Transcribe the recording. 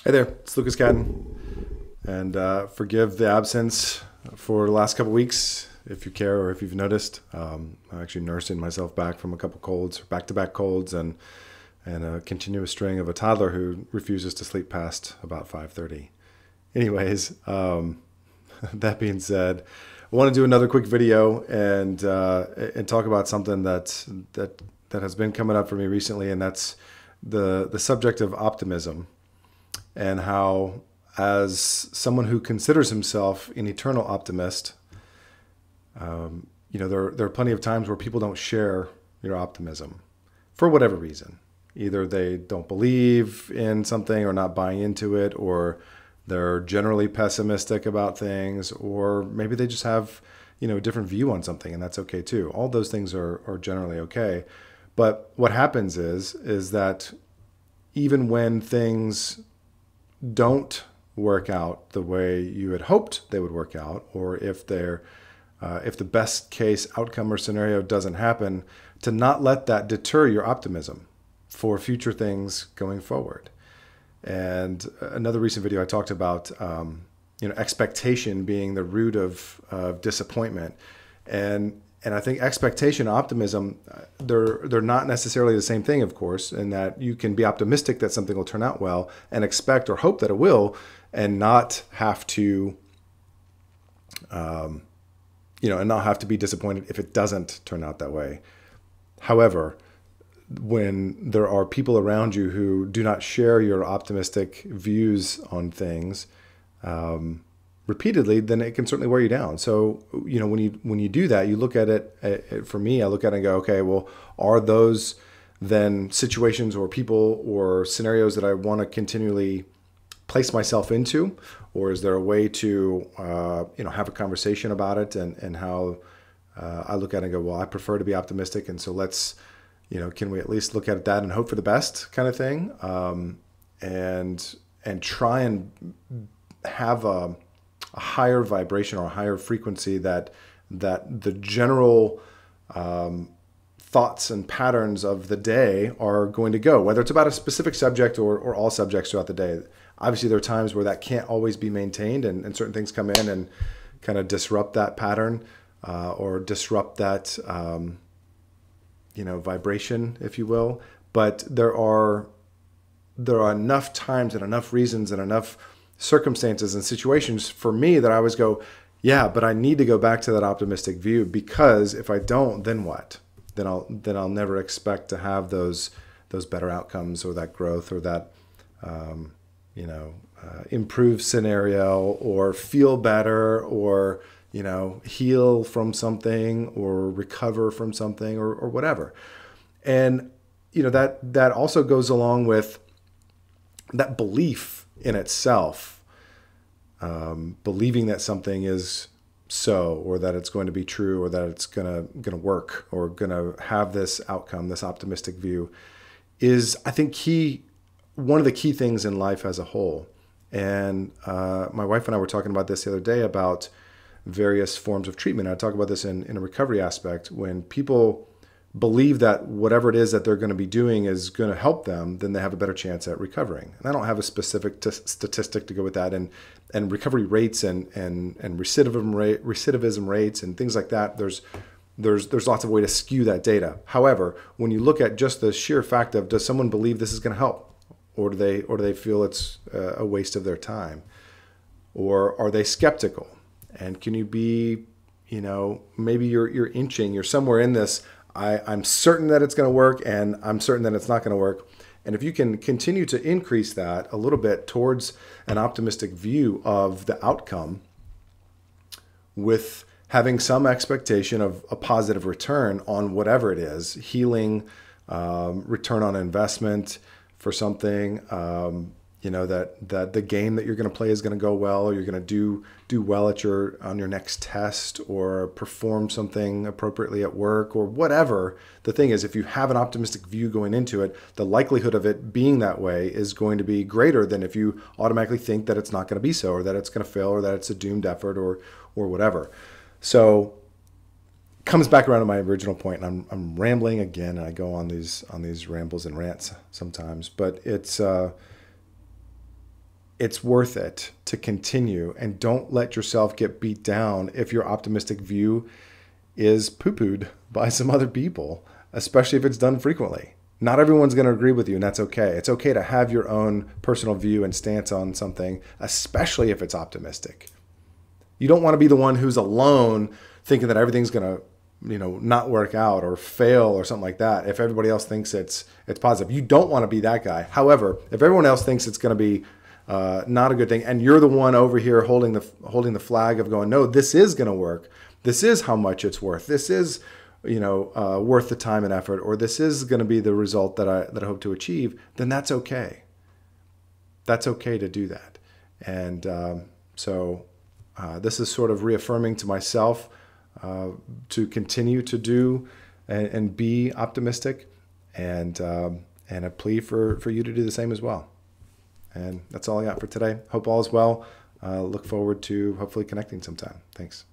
Hey there, it's Lucas Catton, and forgive the absence for the last couple weeks, if you care or if you've noticed. I'm actually nursing myself back from a couple colds, back-to-back colds, and a continuous string of a toddler who refuses to sleep past about 5:30. Anyways, that being said, I want to do another quick video and talk about something that has been coming up for me recently, and that's the subject of optimism. And how, as someone who considers himself an eternal optimist, there are plenty of times where people don't share your optimism for whatever reason. Either they don't believe in something or not buying into it, or they're generally pessimistic about things, or maybe they just have, a different view on something, and that's okay too. All those things are generally okay. But what happens is that even when things don't work out the way you had hoped they would work out, or if the best case outcome or scenario doesn't happen, to not let that deter your optimism for future things going forward. And another recent video I talked about, expectation being the root of disappointment, and I think expectation and optimism, they're not necessarily the same thing, of course, in that you can be optimistic that something will turn out well and expect or hope that it will, and not have to, and not have to be disappointed if it doesn't turn out that way. However, when there are people around you who do not share your optimistic views on things, repeatedly, then it can certainly wear you down. So, when you do that, you look at it, for me, I look at it and go, okay, well, are those then situations or people or scenarios that I want to continually place myself into? Or is there a way to, have a conversation about it, and how I look at it and go, well, I prefer to be optimistic. And so let's, can we at least look at that and hope for the best kind of thing? And try and have a higher vibration or a higher frequency that the general thoughts and patterns of the day are going to go, whether it's about a specific subject or all subjects throughout the day. Obviously, there are times where that can't always be maintained, and certain things come in and kind of disrupt that pattern, or disrupt that vibration, if you will. But there are enough times and enough reasons and enough circumstances and situations for me that I always go, yeah, but I need to go back to that optimistic view, because if I don't, then what? Then I'll never expect to have those better outcomes, or that growth, or that improved scenario, or feel better, or heal from something, or recover from something, or whatever. And that also goes along with that belief in itself, believing that something is so, or that it's going to be true, or that it's gonna work, or gonna have this outcome, this optimistic view, is, I think, one of the key things in life as a whole. And my wife and I were talking about this the other day about various forms of treatment. I talk about this in a recovery aspect. When people believe that whatever it is that they're going to be doing is going to help them, then they have a better chance at recovering. And I don't have a specific statistic to go with that. And recovery rates and recidivism rates and things like that, there's lots of way to skew that data. However, when you look at just the sheer fact of, does someone believe this is going to help, or do they feel it's a waste of their time, or are they skeptical? And can you be, maybe you're inching, you're somewhere in this, I'm certain that it's going to work, and I'm certain that it's not going to work. And if you can continue to increase that a little bit towards an optimistic view of the outcome, with having some expectation of a positive return on whatever it is, healing, return on investment for something, that the game that you're going to play is going to go well, or you're going to do well on your next test, or perform something appropriately at work, or whatever. The thing is, if you have an optimistic view going into it, the likelihood of it being that way is going to be greater than if you automatically think that it's not going to be so, or that it's going to fail, or that it's a doomed effort, or whatever. So comes back around to my original point, and I'm rambling again, and I go on these rambles and rants sometimes, but it's it's worth it to continue, and don't let yourself get beat down if your optimistic view is poo-pooed by some other people, especially if it's done frequently. Not everyone's going to agree with you, and that's okay. It's okay to have your own personal view and stance on something, especially if it's optimistic. You don't want to be the one who's alone thinking that everything's going to, not work out or fail or something like that if everybody else thinks it's positive. You don't want to be that guy. However, if everyone else thinks it's going to be not a good thing, and you're the one over here holding the flag of going, no, this is going to work. This is how much it's worth. This is, worth the time and effort, or this is going to be the result that I hope to achieve. Then that's okay. That's okay to do that. And so this is sort of reaffirming to myself to continue to do and be optimistic, and a plea for you to do the same as well. And that's all I got for today. Hope all is well. Look forward to hopefully connecting sometime. Thanks.